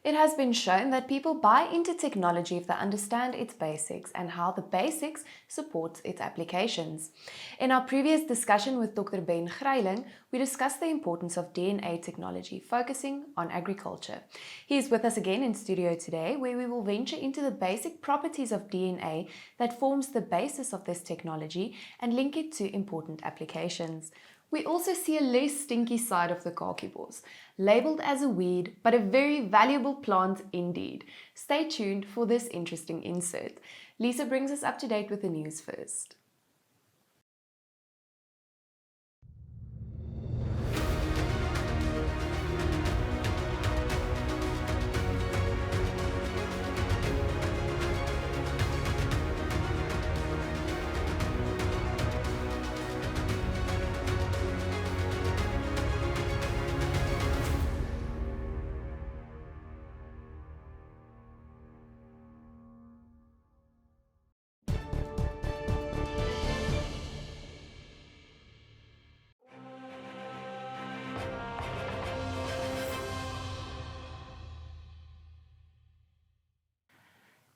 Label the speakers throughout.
Speaker 1: It has been shown that people buy into technology if they understand its basics and how the basics support its applications. In our previous discussion with Dr. Ben Greyling, we discussed the importance of DNA technology, focusing on agriculture. He is with us again in studio today, where we will venture into the basic properties of DNA that forms the basis of this technology and link it to important applications. We also see a less stinky side of the Khakibos, labeled as a weed, but a very valuable plant indeed. Stay tuned for this interesting insert. Lisa brings us up to date with the news first.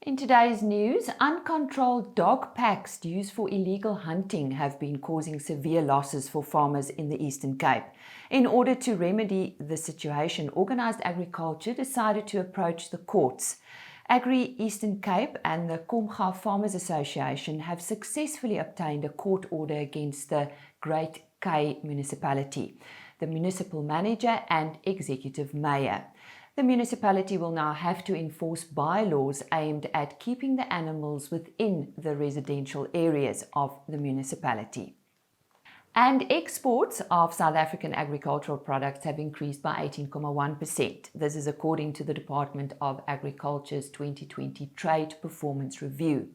Speaker 2: In today's news, uncontrolled dog packs used for illegal hunting have been causing severe losses for farmers in the Eastern Cape. In order to remedy the situation, Organised Agriculture decided to approach the courts. Agri Eastern Cape and the Komga Farmers Association have successfully obtained a court order against the Great K municipality, the municipal manager and executive mayor. The municipality will now have to enforce bylaws aimed at keeping the animals within the residential areas of the municipality. And exports of South African agricultural products have increased by 18.1%. This is according to the Department of Agriculture's 2020 Trade Performance Review.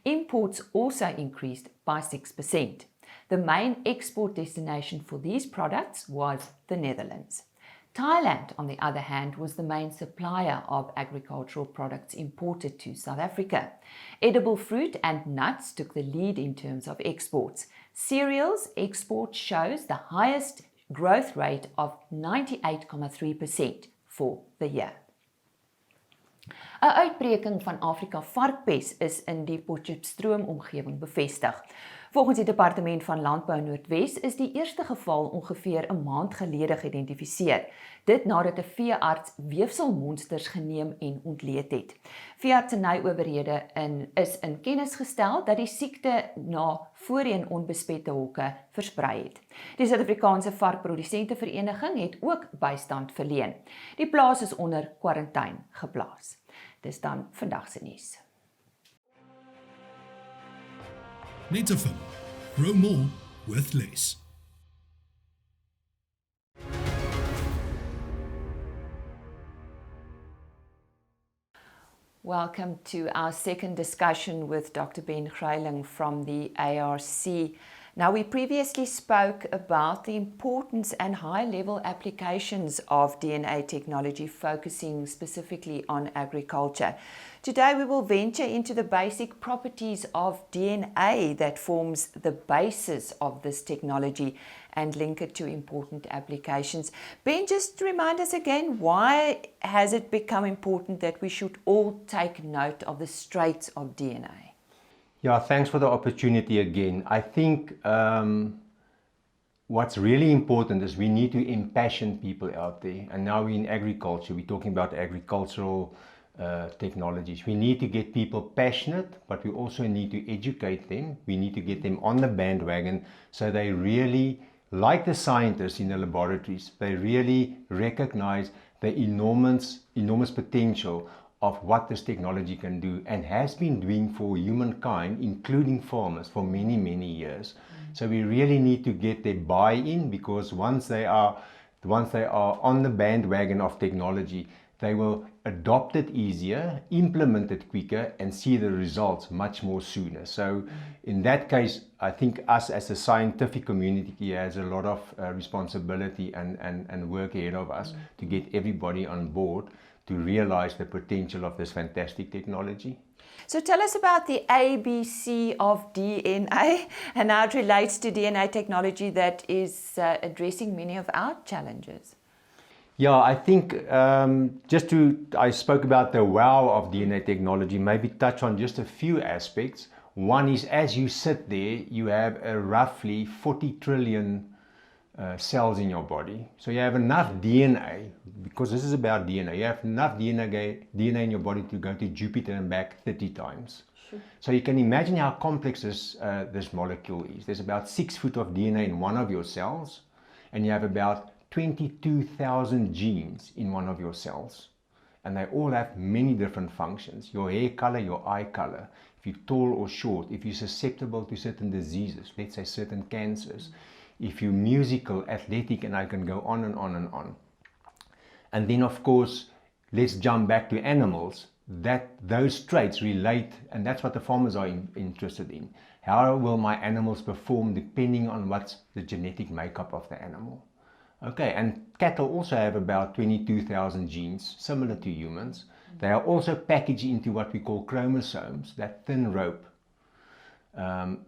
Speaker 2: Imports also increased by 6%. The main export destination for these products was the Netherlands. Thailand, on the other hand, was the main supplier of agricultural products imported to South Africa. Edible fruit and nuts took the lead in terms of exports. Cereals export shows the highest growth rate of 98.3% for the year. 'n Uitbreking van Afrika varkpes is in die Potchefstroom omgewing bevestig. Volgens die Departement van Landbou Noordwes is die eerste geval ongeveer 'n maand gelede geïdentifiseer. Dit nadat 'n veearts weefselmonsters geneem en ontleed het. Veeartseny-owerhede is in kennis gestel dat die siekte na voorheen onbesmette hokke versprei het. Die Suid-Afrikaanse Varkprodusente-vereniging het ook bystand verleen. Die plaas is onder kwarantyne geplaas. Dis dan vandag se nuus.
Speaker 3: Netafim. Grow more with less.
Speaker 2: Welcome to our second discussion with Dr. Ben Greyling from the ARC. Now, we previously spoke about the importance and high-level applications of DNA technology, focusing specifically on agriculture. Today, we will venture into the basic properties of DNA that forms the basis of this technology and link it to important applications. Ben, just remind us again, why has it become important that we should all take note of the straits of DNA?
Speaker 4: Yeah, thanks for the opportunity again. I think what's really important is we need to impassion people out there. And now we're in agriculture, we're talking about agricultural technologies. We need to get people passionate, but we also need to educate them. We need to get them on the bandwagon so they really, like the scientists in the laboratories, they really recognize the enormous potential of what this technology can do and has been doing for humankind, including farmers, for many, many years. So we really need to get their buy-in, because once they are on the bandwagon of technology, they will adopt it easier, implement it quicker, and see the results much more sooner. So in that case, I think us as a scientific community has a lot of responsibility and work ahead of us to get everybody on board to realize the potential of this fantastic technology.
Speaker 2: So tell us about the ABC of DNA and how it relates to DNA technology that is addressing many of our challenges.
Speaker 4: Yeah, I think I spoke about the wow of DNA technology, maybe touch on just a few aspects. One is, as you sit there, you have roughly 40 trillion cells in your body. So you have enough DNA, because this is about DNA, you have enough DNA in your body to go to Jupiter and back 30 times. Sure. So you can imagine how complex this molecule is. There's about 6 foot of DNA in one of your cells, and you have about 22,000 genes in one of your cells. And they all have many different functions. Your hair color, your eye color, if you're tall or short, if you're susceptible to certain diseases, let's say certain cancers, if you're musical, athletic, and I can go on and on and on. And then, of course, let's jump back to animals, that those traits relate, and that's what the farmers are interested in. How will my animals perform depending on what's the genetic makeup of the animal? Okay, and cattle also have about 22,000 genes, similar to humans. They are also packaged into what we call chromosomes, that thin rope. And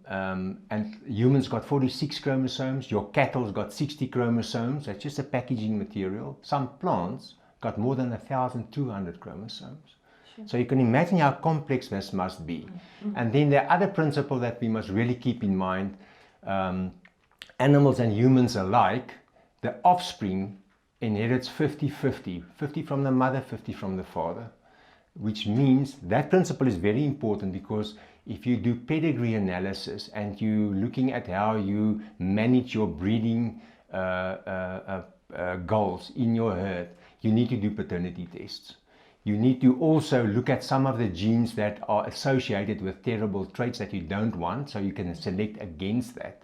Speaker 4: humans got 46 chromosomes, your cattle's got 60 chromosomes, that's just a packaging material. Some plants got more than 1,200 chromosomes. Sure. So you can imagine how complex this must be. Mm-hmm. And then the other principle that we must really keep in mind, animals and humans alike, the offspring inherits 50-50, 50 from the mother, 50 from the father, which means that principle is very important, because if you do pedigree analysis and you're looking at how you manage your breeding goals in your herd, you need to do paternity tests. You need to also look at some of the genes that are associated with terrible traits that you don't want, so you can select against that,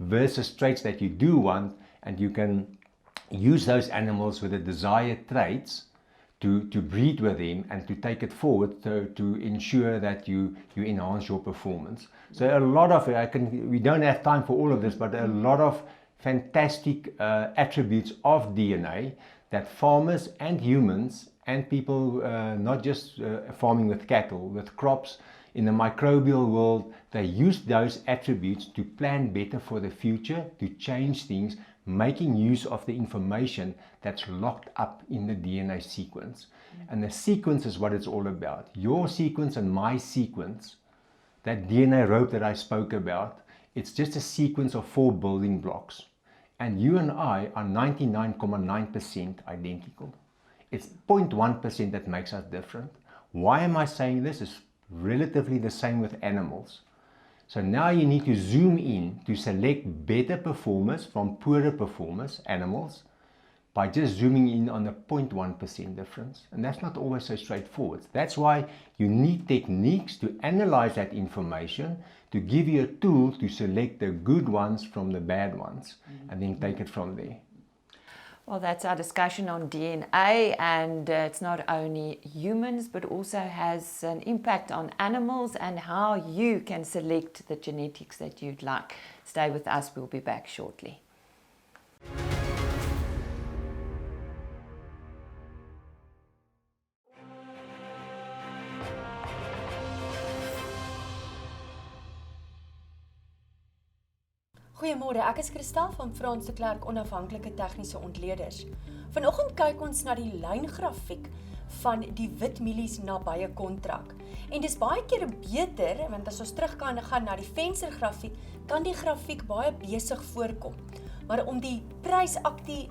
Speaker 4: versus traits that you do want, and you can use those animals with the desired traits to breed with them and to take it forward to ensure that you enhance your performance. So a lot of we don't have time for all of this, but a lot of fantastic attributes of DNA that farmers and humans and people, not just farming with cattle, with crops, in the microbial world, they use those attributes to plan better for the future, to change things, making use of the information that's locked up in the DNA sequence. And the sequence is what it's all about. Your sequence and my sequence, that DNA rope that I spoke about, it's just a sequence of 4 building blocks. And you and I are 99.9% identical. It's 0.1% that makes us different. Why am I saying this? It's relatively the same with animals. So now you need to zoom in to select better performers from poorer performers, animals, by just zooming in on a 0.1% difference. And that's not always so straightforward. That's why you need techniques to analyze that information, to give you a tool to select the good ones from the bad ones, and then take it from there.
Speaker 2: Well, that's our discussion on DNA, and it's not only humans, but also has an impact on animals and how you can select the genetics that you'd like. Stay with us, we'll be back shortly.
Speaker 5: Goeiemôre, ek is Kristal van Frans de Klerk Onafhanklike Tegniese Ontleeders. Vanoggend kyk ons na die lyngrafiek van die witmielies nabye kontrak. En dis baie keer beter, want as ons gaan na die venstergrafiek, kan die grafiek baie besig voorkom. Maar om die prysaksie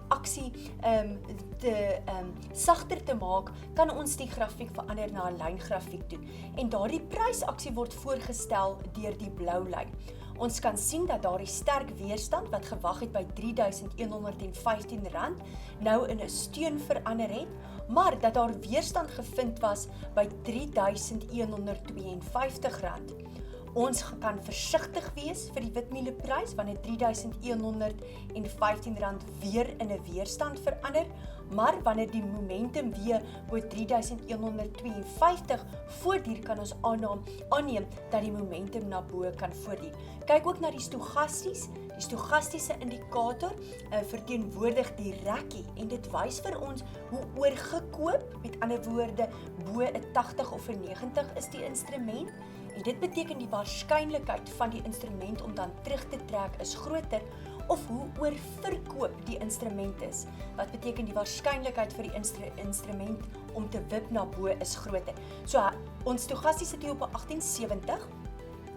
Speaker 5: sagter te maak, kan ons die grafiek verander na 'n lyngrafiek toe. En daardie prysaksie word voorgestel deur die blou lyn. Ons kan sien dat daardie sterk weerstand wat gewag het by R3.115 nou in 'n steun verander het, maar dat daar weerstand gevind was by R3.152. Ons kan versigtig wees vir die witmieleprys wanneer R3.115 weer in 'n weerstand verander, maar wanneer die momentum weer bo R3.152 voortduur, kan ons aanneem dat die momentum na bo kan voortduur. Kyk ook na die stochastiese indikator verteenwoordig die rekkie en dit wys vir ons hoe oorgekoop, met ander woorde bo 'n 80 of 'n 90 is die instrument. En dit beteken die waarskynlikheid van die instrument om dan terug te trek is groter, of hoe oorverkoop die instrument is, wat beteken die waarskynlikheid vir die instrument om te wip na bo is groter. So ons toegastie sit hier op 'n 1870,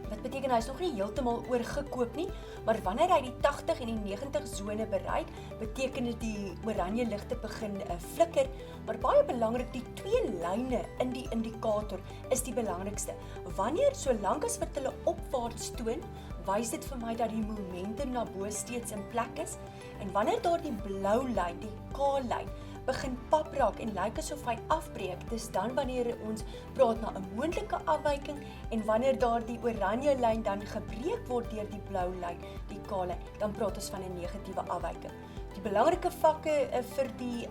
Speaker 5: wat beteken hy is nog nie heeltemal oorgekoop nie, maar wanneer hy die 80 en die 90 sone bereik, beteken dit die oranje ligte begin flikker, maar baie belangrik, die 2 lyne in die indikator is die belangrikste. Wanneer, solank as wat hulle opwaarts toon, wys dit vir my dat die momentum na bo steeds in plek is, en wanneer daar die blou lyn, die K-lyn, begin pap raak en lyk asof hy afbreek, dis dan wanneer ons praat na 'n moontlike afwyking, en wanneer daar die oranje lyn dan gebreek word deur die blou lyn, die K-lyn, dan praat ons van 'n negatiewe afwyking. Die belangrike vakke vir die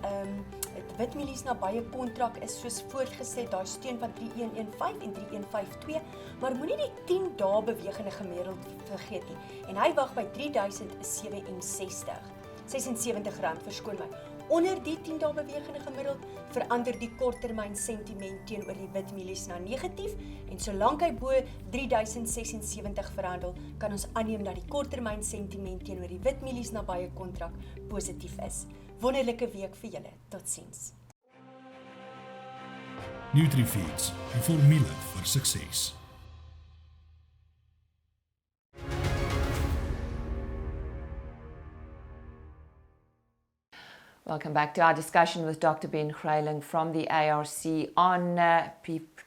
Speaker 5: witmielies nabye kontrak is soos voortgeset, daai steun van 3115 en 3152, maar moenie die 10 dae bewegende gemiddeld vergeet nie. En hy wag by R3067, verskoon my. Onder die 10 dae bewegende gemiddeld verander die korttermyn sentiment teenoor die witmielies na negatief, en solank hy bo 3076 verhandel, kan ons aanneem dat die korttermyn sentiment teenoor die witmielies nabye kontrak positief is. Wonderlike week vir julle. Totsiens.
Speaker 3: NutriFeeds, die formule vir sukses.
Speaker 2: Welcome back to our discussion with Dr. Ben Greyling from the ARC on,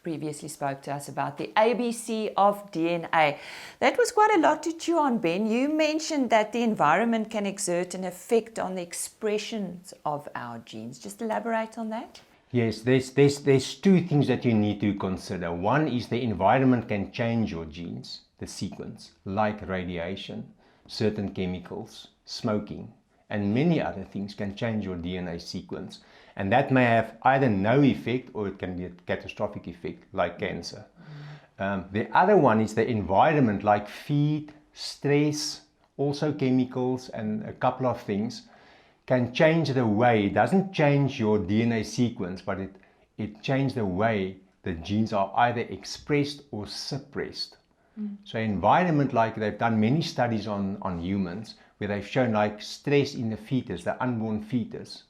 Speaker 2: previously spoke to us about the ABC of DNA. That was quite a lot to chew on, Ben. You mentioned that the environment can exert an effect on the expressions of our genes. Just elaborate on that.
Speaker 4: Yes, there's 2 things that you need to consider. One is the environment can change your genes, the sequence, like radiation, certain chemicals, smoking, and many other things can change your DNA sequence. And that may have either no effect or it can be a catastrophic effect, like cancer. The other one is the environment, like feed, stress, also chemicals, and a couple of things can change the way. It doesn't change your DNA sequence, but it changes the way the genes are either expressed or suppressed. So environment, like they've done many studies on humans, where they've shown like stress in the fetus, the unborn fetus,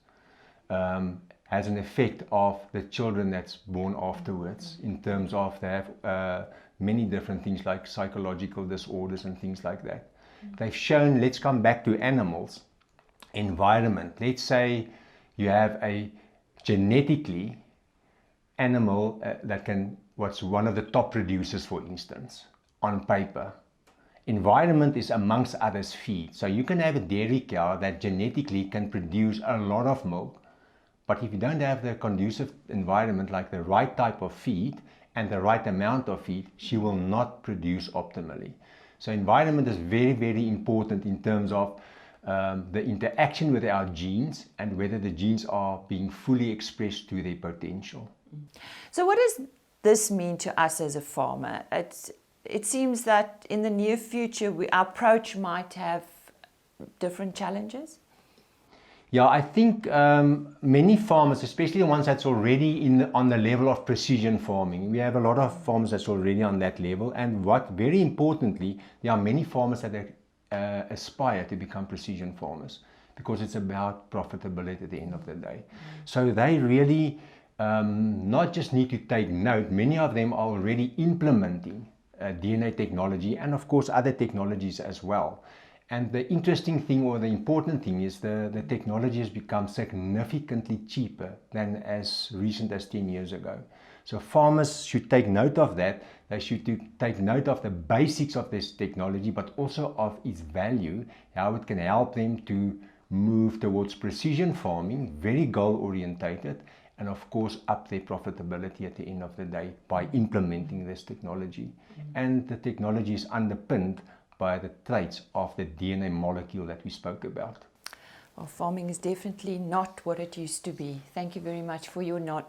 Speaker 4: has an effect of the children that's born afterwards, in terms of they have many different things like psychological disorders and things like that. They've shown, let's come back to animals, environment. Let's say you have a genetically animal what's one of the top producers, for instance, on paper. Environment is amongst others feed. So you can have a dairy cow that genetically can produce a lot of milk, but if you don't have the conducive environment, like the right type of feed and the right amount of feed, she will not produce optimally. So environment is very, very important in terms of the interaction with our genes and whether the genes are being fully expressed to their potential.
Speaker 2: So what does this mean to us as a farmer? It seems that in the near future, our approach might have different challenges.
Speaker 4: Yeah, I think many farmers, especially the ones that's already on the level of precision farming, we have a lot of farmers that's already on that level. And very importantly, there are many farmers that aspire to become precision farmers, because it's about profitability at the end of the day. So they really not just need to take note, many of them are already implementing DNA technology, and of course other technologies as well. And the interesting thing, or the important thing, is the technology has become significantly cheaper than as recent as 10 years ago. So farmers should take note of that. They should take note of the basics of this technology, but also of its value, how it can help them to move towards precision farming, very goal orientated, and of course up their profitability at the end of the day by implementing this technology. And the technology is underpinned by the traits of the DNA molecule that we spoke about.
Speaker 2: Well, farming is definitely not what it used to be. Thank you very much for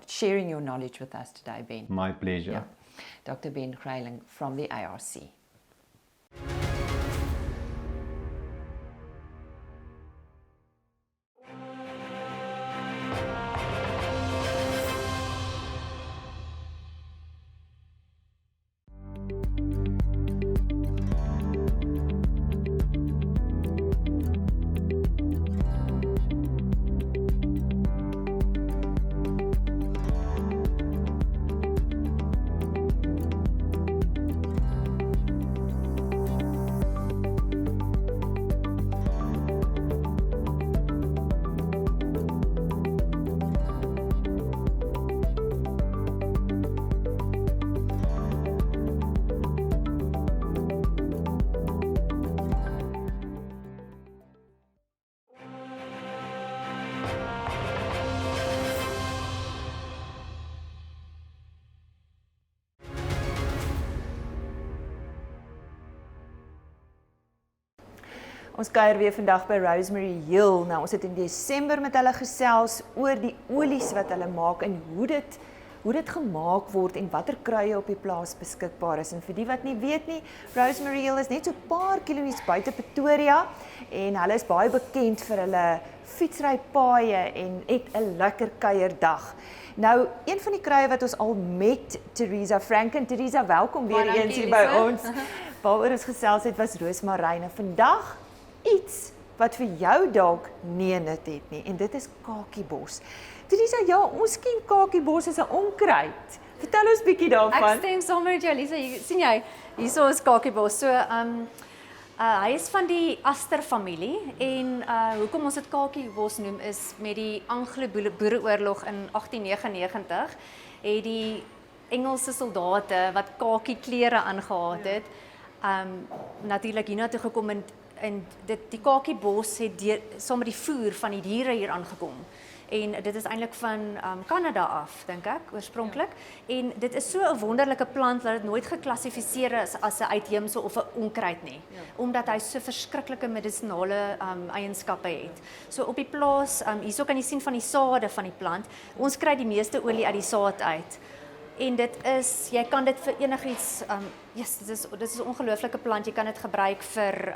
Speaker 2: sharing your knowledge with us today, Ben.
Speaker 4: My pleasure.
Speaker 2: Yeah. Dr. Ben Greyling from the ARC. Ons kuier weer vandag by Rosemary Hill. Nou, ons het in Desember met hulle gesels oor die olies wat hulle maak en hoe dit gemaak word en watter kruie op die plaas beskikbaar is. En vir die wat nie weet nie, Rosemary Hill is net so 'n paar kilometers buite Pretoria en hulle is baie bekend vir hulle fietsrypaaie en het 'n lekker kuierdag. Nou, een van die kruie wat ons al met Theresa Franken, Theresa, welkom weer eens hier by ons, waaroor ons gesels het, was roosmaryn. Vandag iets wat vir jou dalk nie nut het nie, en dit is Khakibos. Theresa, ja, ons ken Khakibos as 'n onkruid. Vertel ons bietjie daarvan.
Speaker 6: Ek stem saam met jou, Lisa. Sien jy, hierso is Khakibos. So, hy is van die aster familie en hoekom ons dit Khakibos noem is met die Anglo-Boereoorlog in 1899 het die Engelse soldate wat khaki klere aangehad het, natuurlik hiernatoe gekom en die Khakibos het saam met die voer van die diere hier aangekom. En dit is eintlik van Kanada af, dink ek, oorspronklik. En dit is so 'n wonderlike plant dat dit nooit geklassifiseer is as 'n uitheemse of 'n onkruid nie, omdat hy so verskriklike medisinale eienskappe het. So op die plaas, hierso kan jy sien van die sade van die plant. Ons kry die meeste olie uit die saad uit. En dit is, jy kan dit vir enigiets, dit is 'n ongelooflike plant. Jy kan dit gebruik vir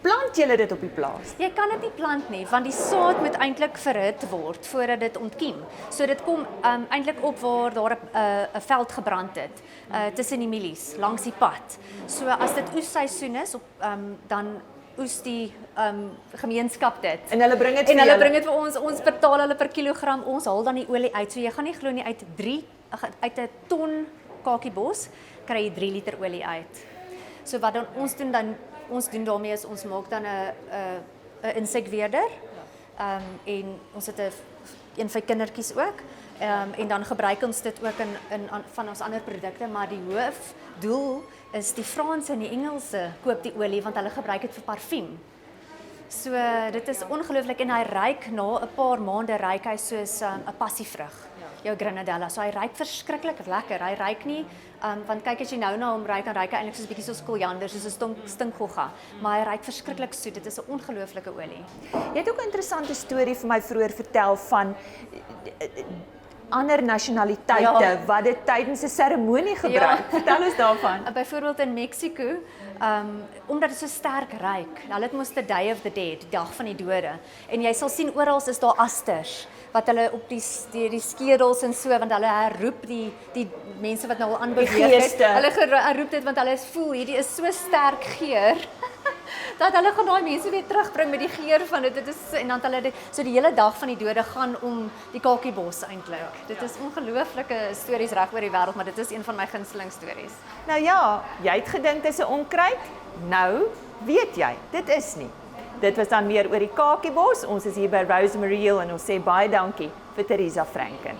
Speaker 2: Plant julle dit op die plaas?
Speaker 6: Jy kan dit nie plant nie, want die saad moet eintlik verhit word voordat dit ontkiem. So dit kom eintlik op waar daar 'n veld gebrand het, tussen die mielies, langs die pad. So as dit oesseisoen is, dan oes die gemeenskap dit.
Speaker 2: En hulle bring dit
Speaker 6: En
Speaker 2: vir
Speaker 6: hulle
Speaker 2: julle?
Speaker 6: bring dit vir ons betaal hulle per kilogram, ons haal dan die olie uit. So jy gaan nie glo nie, uit 'n ton Khakibos kry jy 3 liter olie uit. So wat dan ons doen daarmee is ons maak dan 'n insekweerder, en ons het een vir kindertjies ook, en dan gebruik ons dit ook in van ons ander produkte, maar die hoofdoel is die Franse en die Engelse koop die olie want hulle gebruik dit vir parfuum. So dit is ongelooflik en hy ruik na 'n paar maande ruik hy soos 'n passievrug, jou grenadella. So hy ruik verskriklik lekker. Hy ruik nie want kyk as jy nou na hom ruik, dan ruik hy eintlik soos 'n bietjie soos koriander, soos 'n stinkgogga, maar hy ruik verskriklik soet. Dit is 'n ongelooflike olie.
Speaker 2: Jy het ook 'n interessante storie vir my vroeër vertel van ander nasionaliteite wat dit tydens 'n seremonie gebruik. Vertel ons daarvan.
Speaker 6: Byvoorbeeld in Mexico, omdat dit so sterk ruik. Hulle het mos the Day of the Dead, die dag van die dode. En jy sal sien oral is daar asters wat hulle op die skedels en so, want hulle herroep die mense wat nou al aanbeweeg het. Hulle herroep dit want hulle voel hierdie is so sterk geur dat hulle gaan daai mense weer terugbring met die geur van dit. Dit is en dan hulle dit so die hele dag van die dode gaan om die Khakibos eintlik. Dit is ongelooflike stories reg oor die wêreld, maar dit is een van my gunsteling stories.
Speaker 2: Nou ja, jy het gedink dit is 'n onkruid. Nou weet jy, dit is nie. Dit was dan meer oor die Khakibos. Ons is hier by Rosemary Hill en ons sê baie dankie vir Theresa Franken.